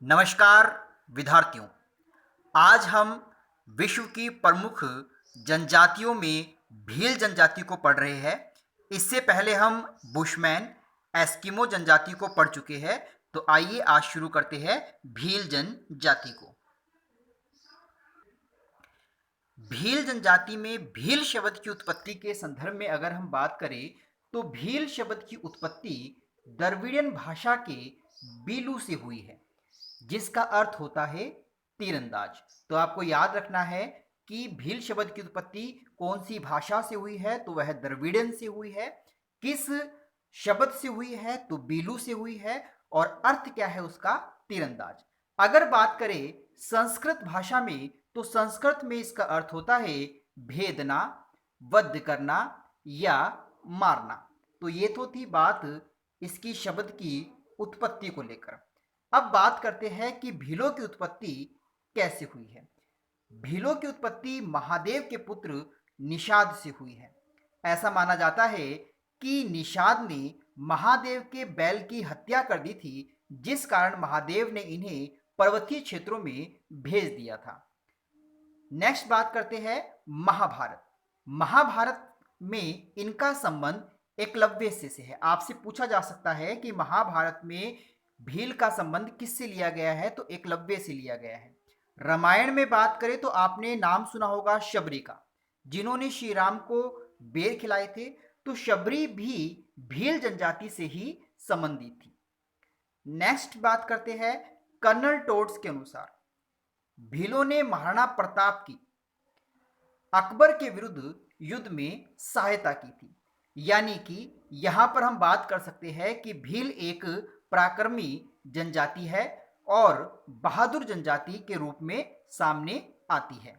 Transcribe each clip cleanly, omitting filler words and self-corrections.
नमस्कार विद्यार्थियों। आज हम विश्व की प्रमुख जनजातियों में भील जनजाति को पढ़ रहे हैं। इससे पहले हम बुशमैन एस्किमो जनजाति को पढ़ चुके हैं। तो आइए आज शुरू करते हैं भील जनजाति को। भील जनजाति में भील शब्द की उत्पत्ति के संदर्भ में अगर हम बात करें तो भील शब्द की उत्पत्ति द्रविड़ियन भाषा के बीलू से हुई है, जिसका अर्थ होता है तीरंदाज। तो आपको याद रखना है कि भील शब्द की उत्पत्ति कौन सी भाषा से हुई है, तो वह द्रविड़ियन से हुई है। किस शब्द से हुई है, तो बीलू से हुई है। और अर्थ क्या है उसका? तीरंदाज। अगर बात करें संस्कृत भाषा में तो संस्कृत में इसका अर्थ होता है भेदना, वध करना या मारना। तो ये तो थी बात इसकी शब्द की उत्पत्ति को लेकर। अब बात करते हैं कि भीलों की उत्पत्ति कैसे हुई है। भीलों की उत्पत्ति महादेव के पुत्र निषाद से हुई है। ऐसा माना जाता है कि निषाद ने महादेव के बैल की हत्या कर दी थी, जिस कारण महादेव ने इन्हें पर्वतीय क्षेत्रों में भेज दिया था। नेक्स्ट बात करते हैं महाभारत। महाभारत में इनका संबंध एकलव्य से है। आपसे पूछा जा सकता है कि महाभारत में भील का संबंध किससे लिया गया है, तो एकलव्य से लिया गया है। रामायण में बात करें तो आपने नाम सुना होगा शबरी का, जिन्होंने श्री राम को बेर खिलाए थे। तो शबरी भी भील जनजाति से ही संबंधित थी। नेक्स्ट बात करते हैं कर्नल टोड्स के अनुसार भीलों ने महाराणा प्रताप की अकबर के विरुद्ध युद्ध में सहायता की थी। यानी कि यहां पर हम बात कर सकते हैं कि भील एक पराक्रमी जनजाति है और बहादुर जनजाति के रूप में सामने आती है।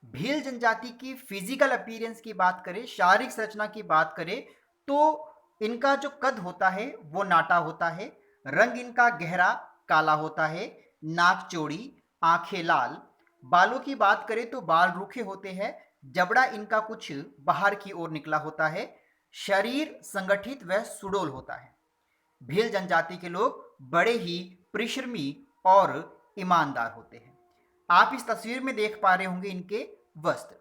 भील जनजाति की फिजिकल अपीयरेंस की बात करें, शारीरिक संरचना की बात करें, तो इनका जो कद होता है वो नाटा होता है। रंग इनका गहरा काला होता है, नाक चौड़ी, आंखें लाल। बालों की बात करें तो बाल रूखे होते हैं, जबड़ा इनका कुछ बाहर की ओर निकला होता है। शरीर संगठित व सुडौल होता है। भील जनजाति के लोग बड़े ही परिश्रमी और ईमानदार होते हैं। आप इस तस्वीर में देख पा रहे होंगे इनके वस्त्र।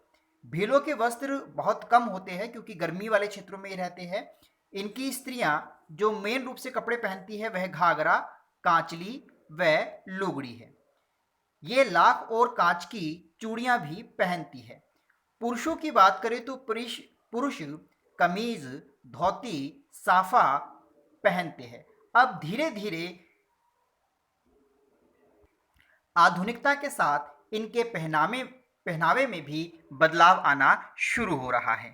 भीलों के वस्त्र बहुत कम होते हैं क्योंकि गर्मी वाले क्षेत्रों में रहते हैं। इनकी स्त्रियां जो मेन रूप से कपड़े पहनती है वह घाघरा, कांचली व लुगड़ी है। ये लाख और कांच की चूड़ियां भी पहनती है। पुरुषों की बात करें तो पुरुष कमीज, धोती, साफा पहनते हैं। अब धीरे धीरे आधुनिकता के साथ इनके पहनावे में भी बदलाव आना शुरू हो रहा है।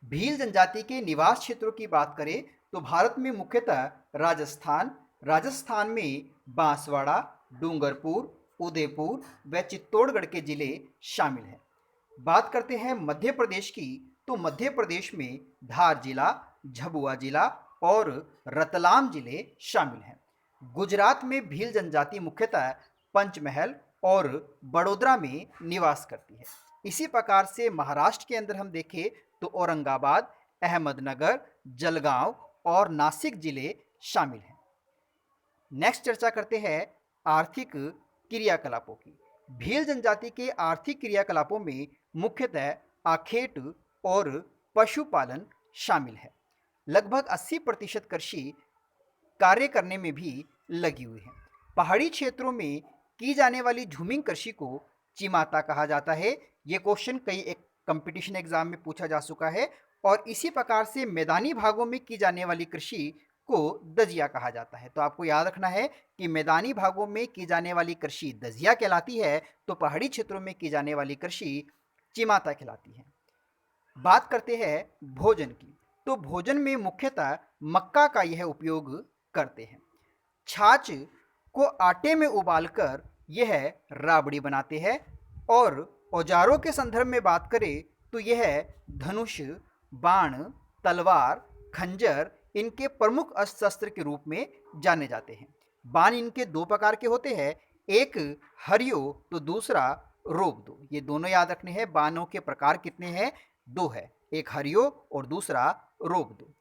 भील जनजाति के निवास क्षेत्रों की बात करें तो भारत में मुख्यतः राजस्थान में बांसवाड़ा, डूंगरपुर, उदयपुर व चित्तौड़गढ़ के जिले शामिल हैं। बात करते हैं मध्य प्रदेश की, तो मध्य प्रदेश में धार जिला, झाबुआ जिला और रतलाम जिले शामिल हैं। गुजरात में भील जनजाति मुख्यतः पंचमहल और बड़ोदरा में निवास करती है। इसी प्रकार से महाराष्ट्र के अंदर हम देखें तो औरंगाबाद, अहमदनगर, जलगांव और नासिक जिले शामिल हैं। नेक्स्ट चर्चा करते हैं आर्थिक क्रियाकलापों की। भील जनजाति के आर्थिक क्रियाकलापों में मुख्यतः आखेट और पशुपालन शामिल है। लगभग 80% कृषि कार्य करने में भी लगी हुई है। पहाड़ी क्षेत्रों में की जाने वाली झूमिंग कृषि को चिमाता कहा जाता है। ये क्वेश्चन कई एक कंपटीशन एग्जाम में पूछा जा चुका है। और इसी प्रकार से मैदानी भागों में की जाने वाली कृषि को दजिया कहा जाता है। तो आपको याद रखना है कि मैदानी भागों में की जाने वाली कृषि दजिया कहलाती है, तो पहाड़ी क्षेत्रों में की जाने वाली कृषि चिमाता कहलाती है। बात करते हैं भोजन की, तो भोजन में मुख्यतः मक्का का यह उपयोग करते हैं। छाछ को आटे में उबालकर यह राबड़ी बनाते हैं। और औजारों के संदर्भ में बात करें तो यह धनुष, बाण, तलवार, खंजर इनके प्रमुख अस्त्र शस्त्र के रूप में जाने जाते हैं। बाण इनके दो प्रकार के होते हैं, एक हरियो तो दूसरा रोबदो। ये दोनों याद रखने हैं। बाणों के प्रकार कितने हैं? दो है, एक हरियो और दूसरा रोबदो।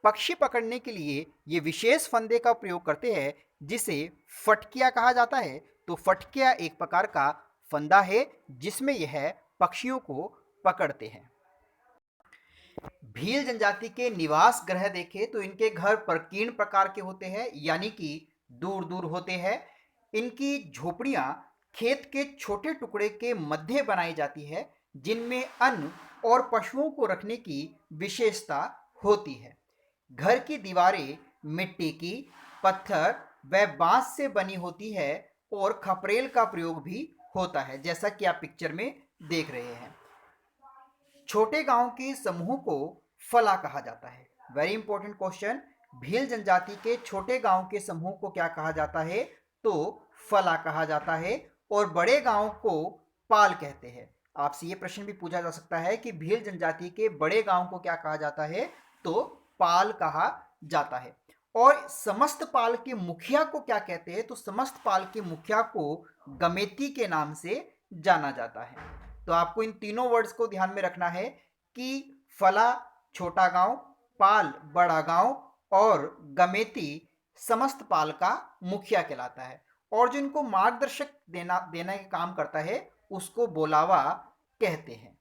पक्षी पकड़ने के लिए ये विशेष फंदे का प्रयोग करते हैं जिसे फटकिया कहा जाता है। तो फटकिया एक प्रकार का फंदा है जिसमें यह पक्षियों को पकड़ते हैं। भील जनजाति के निवास गृह देखें तो इनके घर प्रकीर्ण प्रकार के होते हैं, यानी कि दूर दूर होते हैं। इनकी झोपड़ियां खेत के छोटे टुकड़े के मध्य बनाई जाती है जिनमें अन्न और पशुओं को रखने की विशेषता होती है। घर की दीवारें मिट्टी की, पत्थर व बांस से बनी होती है और खपरेल का प्रयोग भी होता है, जैसा कि आप पिक्चर में देख रहे हैं। छोटे गांव के समूह को फला कहा जाता है। Very important question. भील जनजाति के छोटे गांव के समूह को क्या कहा जाता है? तो फला कहा जाता है। और बड़े गांव को पाल कहते हैं। आपसे ये प्रश्न भी पूछा जा सकता है कि भील जनजाति के बड़े गांव को क्या कहा जाता है? तो पाल कहा जाता है। और समस्त पाल के मुखिया को क्या कहते हैं? तो समस्त पाल के मुखिया को गमेती के नाम से जाना जाता है। तो आपको इन तीनों वर्ड्स को ध्यान में रखना है कि फला छोटा गांव, पाल बड़ा गांव और गमेती समस्त पाल का मुखिया कहलाता है। और जो इनको मार्गदर्शक देने का काम करता है उसको बोलावा कहते हैं।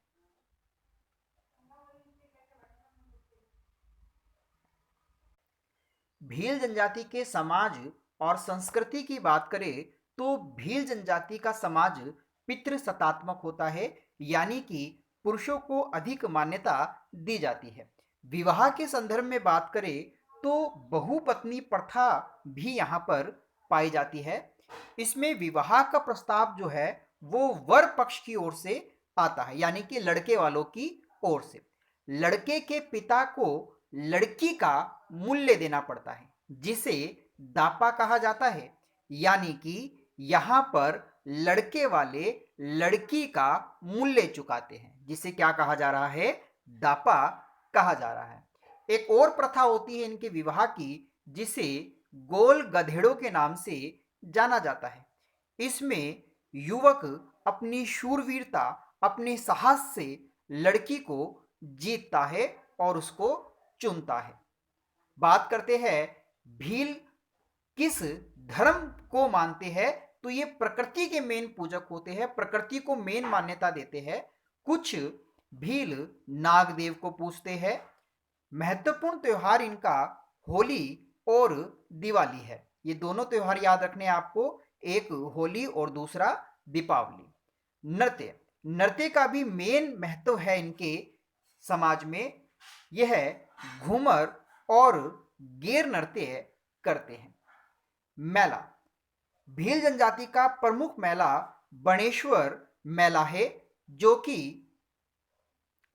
भील जनजाति के समाज और संस्कृति की बात करें तो भील जनजाति का समाज पितृसत्तात्मक होता है, यानी कि पुरुषों को अधिक मान्यता दी जाती है। विवाह के संदर्भ में बात करें तो बहुपत्नी प्रथा भी यहाँ पर पाई जाती है। इसमें विवाह का प्रस्ताव जो है वो वर पक्ष की ओर से आता है, यानी कि लड़के वालों की ओर से। लड़के के पिता को लड़की का मूल्य देना पड़ता है जिसे दापा कहा जाता है, यानी कि यहाँ पर लड़के वाले लड़की का मूल्य चुकाते हैं, जिसे क्या कहा जा रहा है? दापा कहा जा रहा है। एक और प्रथा होती है इनके विवाह की जिसे गोल गधेड़ों के नाम से जाना जाता है। इसमें युवक अपनी शूरवीरता, अपने साहस से लड़की को जीतता है और उसको चुनता है। बात करते हैं भील किस धर्म को मानते हैं? तो ये प्रकृति के मेन पूजक होते हैं, प्रकृति को मेन मान्यता देते हैं। कुछ भील नागदेव को पूजते हैं। महत्वपूर्ण त्योहार इनका होली और दिवाली है। ये दोनों त्योहार याद रखने आपको, एक होली और दूसरा दीपावली। नृत्य, नृत्य का भी मेन महत्व है इनके समाज में। यह घूमर और गेर नृत्य करते हैं। मेला, भील जनजाति का प्रमुख मेला बणेश्वर मेला है जो कि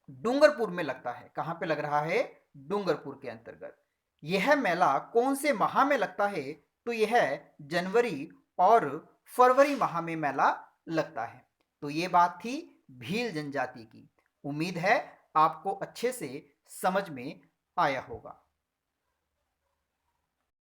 डूंगरपुर में लगता है। कहां पे लग रहा है? डूंगरपुर के अंतर्गत। यह मेला कौन से माह में लगता है? तो यह जनवरी और फरवरी माह में मेला लगता है। तो ये बात थी भील जनजाति की। उम्मीद है आपको अच्छे से समझ में आया होगा।